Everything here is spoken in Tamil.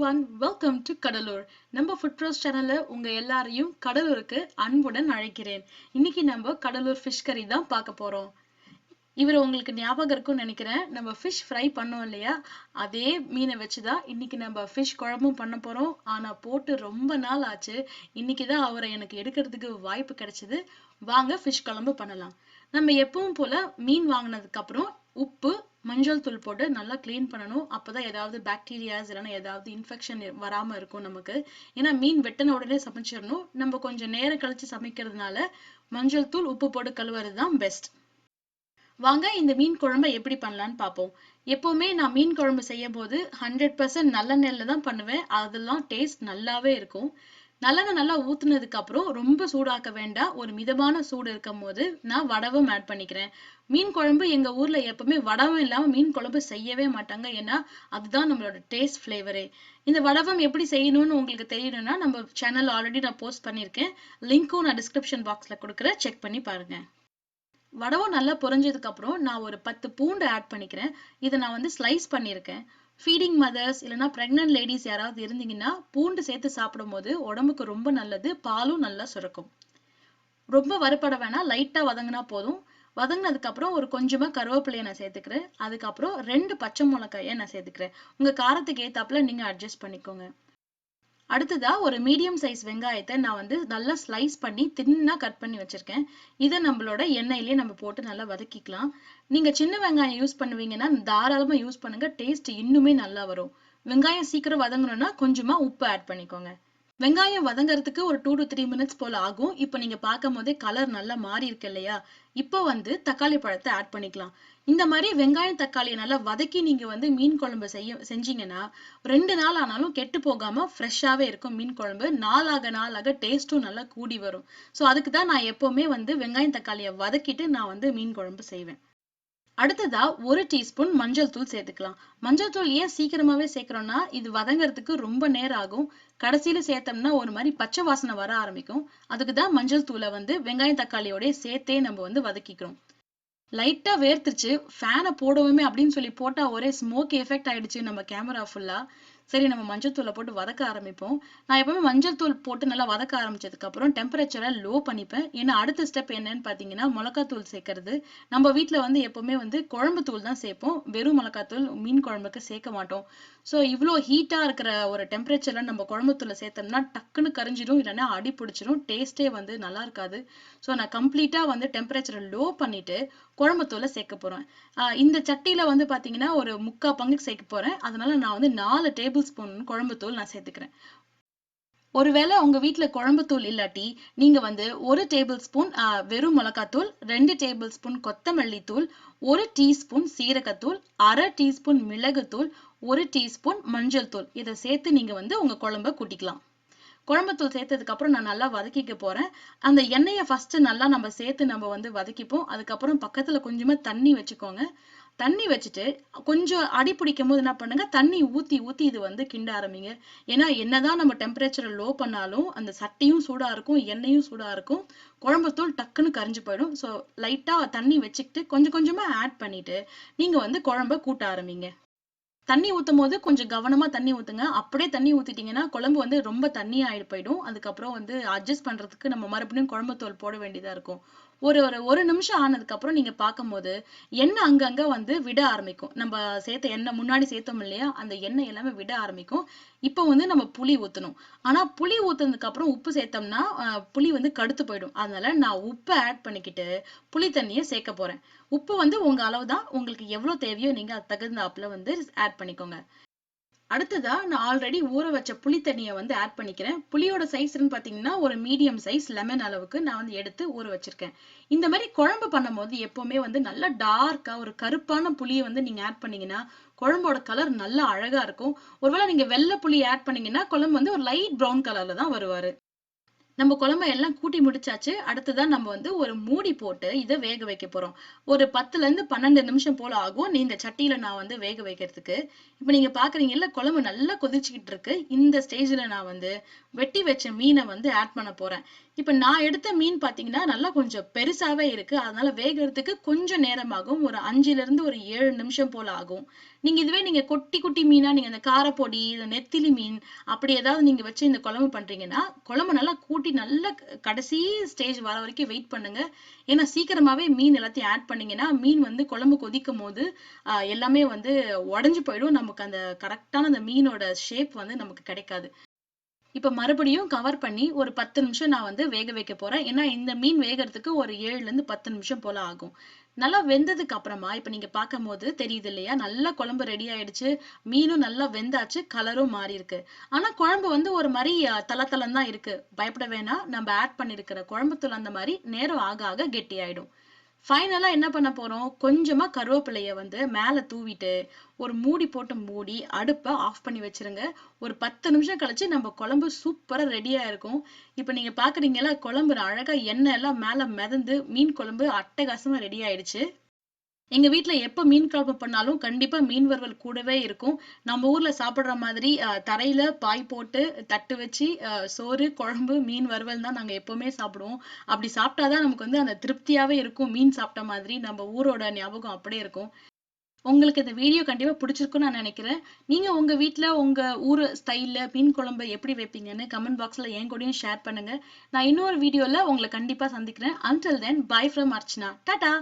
everyone, welcome to Cuddalore. நம்ம Food Trust channelல உங்க எல்லாரையும் கடலூருக்கு அன்புடன் அழைக்கிறேன். இன்னைக்கு நம்ம கடலூர் fish curry தான் பார்க்க போறோம். இவர் உங்களுக்கு ஞாபகம் இருக்கும்னு நினைக்கிறேன். நம்ம fish fry பண்ணோம் இல்லையா? அதே மீனை வச்சு தான் இன்னைக்கு நம்ம fish குழம்பும் பண்ண போறோம். ஆனா போட்டு ரொம்ப நாள் ஆச்சு. இன்னைக்கு தான் அவரை எனக்கு எடுக்கிறதுக்கு வாய்ப்பு கிடைச்சது. வாங்க fish குழம்பு பண்ணலாம். நம்ம எப்பவும் போல மீன் வாங்கினதுக்கு அப்புறம் உப்பு மஞ்சள் தூள் போட்டு நல்லா கிளீன் பண்ணணும். அப்பதான் ஏதாவது பாக்டீரியாஸ் இல்லைன்னா ஏதாவது இன்ஃபெக்ஷன் வராம இருக்கும் நமக்கு. ஏன்னா மீன் வெட்டின உடனே சமைச்சிடணும். நம்ம கொஞ்சம் நேரம் கழிச்சு சமைக்கிறதுனால மஞ்சள் தூள் உப்பு போட்டு கழுவுறதுதான் பெஸ்ட். வாங்க இந்த மீன் குழம்பை எப்படி பண்ணலான்னு பார்ப்போம். எப்பவுமே நான் மீன் குழம்பு செய்யும் போது 100% நல்லெண்ணெயில தான் பண்ணுவேன். அதெல்லாம் டேஸ்ட் நல்லாவே இருக்கும். நல்லெண்ணெய் நல்லா ஊத்துனதுக்கு அப்புறம் ரொம்ப சூடாக்க வேண்டாம். ஒரு மிதமான சூடு இருக்கும் போது நான் வடவும் ஆட் பண்ணிக்கிறேன். மீன் குழம்பு எங்க ஊர்ல எப்பவுமே வடவும் இல்லாம மீன் குழம்பு செய்யவே மாட்டாங்க. ஏன்னா அதுதான் நம்மளோட டேஸ்ட் ஃபிளேவரே. இந்த வடவம் எப்படி செய்யணும்னு உங்களுக்கு தெரியணும்னா நம்ம சேனல் ஆல்ரெடி நான் போஸ்ட் பண்ணியிருக்கேன். லிங்க்கும் நான் டிஸ்கிரிப்ஷன் பாக்ஸ்ல கொடுக்குறேன், செக் பண்ணி பாருங்க. வடவும் நல்லா பொரிஞ்சதுக்கு அப்புறம் நான் ஒரு 10 பூண்டு ஆட் பண்ணிக்கிறேன். இதை நான் வந்து ஸ்லைஸ் பண்ணியிருக்கேன். ஃபீடிங் மதர்ஸ் இல்லைன்னா பிரெக்னன்ட் லேடிஸ் யாராவது இருந்தீங்கன்னா பூண்டு சேர்த்து சாப்பிடும் போது உடம்புக்கு ரொம்ப நல்லது. பாலும் நல்லா சுரக்கும். ரொம்ப வறுபட வேணாம், லைட்டா வதங்கினா போதும். வதங்கினதுக்கு அப்புறம் ஒரு கொஞ்சமா கருவேப்பிலையை நான் சேர்த்துக்கிறேன். அதுக்கப்புறம் 2 பச்சை மிளகாயை நான் சேர்த்துக்கிறேன். உங்க காரத்துக்கு ஏத்தாப்புல நீங்க அட்ஜஸ்ட் பண்ணிக்கோங்க. அடுத்ததா ஒரு மீடியம் சைஸ் வெங்காயத்தை நான் வந்து நல்லா ஸ்லைஸ் பண்ணி தின்னா கட் பண்ணி வச்சிருக்கேன். இதை நம்மளோட எண்ணெயிலேயே நம்ம போட்டு நல்லா வதக்கிக்கலாம். நீங்க சின்ன வெங்காயம் யூஸ் பண்ணுவீங்கன்னா தாராளமா யூஸ் பண்ணுங்க, டேஸ்ட் இன்னுமே நல்லா வரும். வெங்காயம் சீக்கிரம் வதங்கணும்னா கொஞ்சமா உப்பு ஆட் பண்ணிக்கோங்க. வெங்காயம் வதங்கறதுக்கு ஒரு 2 to 3 மினிட்ஸ் போல ஆகும். இப்போ நீங்க பார்க்கும் போதே கலர் நல்லா மாறி இருக்கு இல்லையா? இப்போ வந்து தக்காளி பழத்தை ஆட் பண்ணிக்கலாம். இந்த மாதிரி வெங்காயம் தக்காளியை நல்லா வதக்கி நீங்க வந்து மீன் குழம்பு செஞ்சீங்கன்னா 2 நாள் ஆனாலும் கெட்டு போகாம ஃப்ரெஷ்ஷாவே இருக்கும் மீன் குழம்பு. நாளாக டேஸ்ட்டும் நல்லா கூடி வரும். ஸோ அதுக்கு தான் நான் எப்பவுமே வந்து வெங்காயம் தக்காளியை வதக்கிட்டு நான் வந்து மீன் குழம்பு செய்வேன். அடுத்ததா 1 டீஸ்பூன் மஞ்சள் தூள் சேர்த்துக்கலாம். மஞ்சள் தூள் ஏன் சீக்கிரமாவே சேர்க்கிறோம்னா இது வதங்கறதுக்கு ரொம்ப நேரம் ஆகும். கடைசியில சேர்த்தோம்னா ஒரு மாதிரி பச்சை வாசனை வர ஆரம்பிக்கும். அதுக்குதான் மஞ்சள் தூளை வந்து வெங்காயம் தக்காளியோட சேர்த்தே நம்ம வந்து வதக்கிக்கிறோம். லைட்டா வேர்த்துச்சு, ஃபேனை போடுவோமே அப்படின்னு சொல்லி போட்டா ஒரே ஸ்மோக் எஃபெக்ட் ஆயிடுச்சு நம்ம கேமரா ஃபுல்லா. சரி நம்ம மஞ்சள் தூளை போட்டு வதக்க ஆரம்பிப்போம். நான் எப்பவுமே மஞ்சள் தூள் போட்டு நல்லா வதக்க ஆரம்பிச்சதுக்கு அப்புறம் டெம்பரேச்சரை லோ பண்ணிப்பேன். ஏன்னா அடுத்த ஸ்டெப் என்னன்னு பாத்தீங்கன்னா மிளகாத்தூள் சேர்க்கறது. நம்ம வீட்டுல வந்து எப்பவுமே வந்து குழம்பு தூள் தான் சேர்ப்போம், வெறும் மிளகாத்தூள் மீன் குழம்புக்கு சேர்க்க மாட்டோம். ஸோ இவ்வளோ ஹீட்டா இருக்கிற ஒரு டெம்பரேச்சர்ல நம்ம குழம்பு தூளை சேர்த்தோம்னா டக்குன்னு கரிஞ்சிடும், இல்லைன்னா அடி பிடிச்சிடும், டேஸ்டே வந்து நல்லா இருக்காது. ஸோ நான் கம்ப்ளீட்டா வந்து டெம்பரேச்சரை லோ பண்ணிட்டு குழம்பு தூளை சேர்க்க போறேன். இந்த சட்டியில வந்து பாத்தீங்கன்னா ஒரு 3/4 பங்குக்கு சேர்க்க போறேன். அதனால நான் வந்து 4 டேபிள் ஸ்பூன் குழம்பு தூள் நான் சேர்த்துக்கிறேன். ஒருவேளை உங்க வீட்டுல குழம்பு தூள் இல்லாட்டி நீங்க வந்து 1 டேபிள் ஸ்பூன் வெறும் மிளகாத்தூள், 2 டேபிள் ஸ்பூன் கொத்தமல்லி தூள், 1 டீஸ்பூன் சீரகத்தூள், 1/2 டீஸ்பூன் மிளகுத்தூள், 1 டீஸ்பூன் மஞ்சள் தூள் இதை சேர்த்து நீங்க வந்து உங்க குழம்ப கூட்டிக்கலாம். குழம்புத்தூள் சேர்த்ததுக்கு அப்புறம் நான் நல்லா வதக்கிக்க போறேன். அந்த எண்ணெயை ஃபர்ஸ்ட் நல்லா நம்ம சேர்த்து நம்ம வந்து வதக்கிப்போம். அதுக்கப்புறம் பக்கத்துல கொஞ்சமா தண்ணி வச்சுக்கோங்க. தண்ணி வச்சுட்டு கொஞ்சம் அடி பிடிக்கும் போது என்ன பண்ணுங்க, தண்ணி ஊத்தி ஊத்தி இது வந்து கிண்ட ஆரம்பிங்க. ஏன்னா என்னதான் நம்ம டெம்பரேச்சரை லோ பண்ணாலும் அந்த சட்டியும் சூடா இருக்கும், எண்ணெயும் சூடா இருக்கும், குழம்புத்தூள் டக்குன்னு கரிஞ்சு போயிடும். ஸோ லைட்டா தண்ணி வச்சுக்கிட்டு கொஞ்சம் கொஞ்சமா ஆட் பண்ணிட்டு நீங்க வந்து குழம்ப கூட்ட ஆரம்பிங்க. தண்ணி ஊத்தும் போது கொஞ்சம் கவனமா தண்ணி ஊத்துங்க. அப்படியே தண்ணி ஊத்திட்டீங்கன்னா குழம்பு வந்து ரொம்ப தண்ணியா போயிடும். அதுக்கப்புறம் வந்து அட்ஜஸ்ட் பண்றதுக்கு நம்ம மறுபடியும் குழம்பு தூள் போட வேண்டியதா இருக்கும். ஒரு நிமிஷம் ஆனதுக்கு அப்புறம் நீங்க பார்க்கும்போது எண்ணெய் அங்கங்க வந்து விட ஆரம்பிக்கும். நம்ம சேர்த்த எண்ணெய் முன்னாடி சேர்த்தோம் இல்லையா, அந்த எண்ணெய் எல்லாமே விட ஆரம்பிக்கும். இப்போ வந்து நம்ம புளி ஊத்தணும். ஆனா புளி ஊத்துனதுக்கு அப்புறம் உப்பு சேர்த்தோம்னா புளி வந்து கடுத்து போயிடும். அதனால நான் உப்பு ஆட் பண்ணிக்கிட்டு புளி தண்ணியை சேர்க்க போறேன். உப்பு வந்து உங்க அளவு தான், உங்களுக்கு எவ்வளவு தேவையோ நீங்க அது தகுந்தாப்புல வந்து ஆட் பண்ணிக்கோங்க. அடுத்ததா நான் ஆல்ரெடி ஊற வச்ச புளி தண்ணியை வந்து ஆட் பண்ணிக்கிறேன். புளியோட சைஸ்ன்னு பாத்தீங்கன்னா ஒரு மீடியம் சைஸ் லெமன் அளவுக்கு நான் வந்து எடுத்து ஊற வச்சிருக்கேன். இந்த மாதிரி குழம்பு பண்ணும்போது எப்பவுமே வந்து நல்லா டார்க்கா ஒரு கருப்பான புளியை வந்து நீங்க ஆட் பண்ணீங்கன்னா குழம்போட கலர் நல்லா அழகா இருக்கும். ஒருவேளை நீங்க வெள்ளை புளி ஆட் பண்ணீங்கன்னா குழம்பு வந்து ஒரு லைட் ப்ரௌன் கலர்ல தான் வருவாரு. நம்ம குழம்பை எல்லாம் கூட்டி முடிச்சாச்சு. அடுத்ததான் நம்ம வந்து ஒரு மூடி போட்டு இதை வேக வைக்க போறோம். ஒரு 10ல இருந்து 12 நிமிஷம் போல ஆகும் இந்த சட்டியில நான் வந்து வேக வைக்கிறதுக்கு. இப்ப நீங்க பாக்குறீங்கல்ல குழம்பு நல்லா கொதிச்சுக்கிட்டு இருக்கு. இந்த ஸ்டேஜ்ல நான் வந்து வெட்டி வச்ச மீனை வந்து ஆட் பண்ண போறேன். இப்ப நான் எடுத்த மீன் பாத்தீங்கன்னா நல்லா கொஞ்சம் பெருசாவே இருக்கு. அதனால வேகறதுக்கு கொஞ்சம் நேரமாகும். ஒரு 5ல இருந்து ஒரு 7 நிமிஷம் போல ஆகும். நீங்க குட்டி குட்டி மீனா நீங்க இந்த காரப்பொடி, இந்த நெத்திலி மீன் அப்படி ஏதாவது நீங்க வச்சு இந்த குழம்பு பண்றீங்கன்னா, குழம்பு நல்லா கூட்டி நல்லா கடைசி ஸ்டேஜ் வர வரைக்கும் வெயிட் பண்ணுங்க. ஏன்னா சீக்கிரமாவே மீன் எல்லாத்தையும் ஆட் பண்ணீங்கன்னா, மீன் வந்து குழம்பு கொதிக்கும்போது எல்லாமே வந்து உடைஞ்சு போயிடும். நமக்கு அந்த கரெக்ட்டான அந்த மீனோட ஷேப் வந்து நமக்கு கிடைக்காது. இப்ப மறுபடியும் கவர் பண்ணி ஒரு 10 நிமிஷம் நான் வந்து வேக வைக்க போறேன். ஏன்னா இந்த மீன் வேகறதுக்கு ஒரு 7ல இருந்து 10 நிமிஷம் போல ஆகும். நல்லா வெந்ததுக்கு அப்புறமா இப்ப நீங்க பார்க்கும்போது தெரியுது இல்லையா? நல்லா குழம்பு ரெடி ஆயிடுச்சு. மீனும் நல்லா வெந்தாச்சு. கலரும் மாறி இருக்கு. ஆனா குழம்பு வந்து ஒரு மாரி தளதளன்னு தான் இருக்கு. பயப்பட வேணாம். நம்ம ஆட் பண்ணியிருக்கிற குழம்பு தூள் அந்த மாரி நேரம் ஆக ஆக கெட்டியாயிடும். ஃபைனலா என்ன பண்ண போறோம்? கொஞ்சமா கருவேப்பிலைய வந்து மேல தூவிட்டு, ஒரு மூடி போட்டு மூடி, அடுப்ப ஆஃப் பண்ணி வச்சுருங்க. ஒரு 10 நிமிஷம் கழிச்சு நம்ம குழம்பு சூப்பரா ரெடியா இருக்கும். இப்ப நீங்க பார்க்குறீங்கல்ல, குழம்பு அழகா எண்ணெய் எல்லாம் மேல மிதந்து, மீன் குழம்பு அட்டகாசமா ரெடி ஆயிடுச்சு. எங்க வீட்ல எப்ப மீன் குழம்பு பண்ணாலும் கண்டிப்பா மீன் வறுவல் கூடவே இருக்கும். நம்ம ஊர்ல சாப்பிடுற மாதிரி தரையில பாய் போட்டு தட்டு வச்சு சோறு, குழம்பு, மீன் வறுவல் தான் நாங்க எப்பவுமே சாப்பிடுவோம். அப்படி சாப்பிட்டா தான் நமக்கு வந்து அந்த திருப்தியாவே இருக்கும். மீன் சாப்பிட்ட மாதிரி நம்ம ஊரோட ஞாபகம் அப்படியே இருக்கும். உங்களுக்கு இந்த வீடியோ கண்டிப்பா பிடிச்சிருக்கும்னு நான் நினைக்கிறேன். நீங்க உங்க வீட்ல உங்க ஊரு ஸ்டைல்ல மீன் குழம்பு எப்படி வைப்பீங்கன்னு கமெண்ட் பாக்ஸ்ல என் கூடயும் ஷேர் பண்ணுங்க. நான் இன்னொரு வீடியோல உங்களை கண்டிப்பா சந்திக்கிறேன். Until then, bye from Archana. Tata.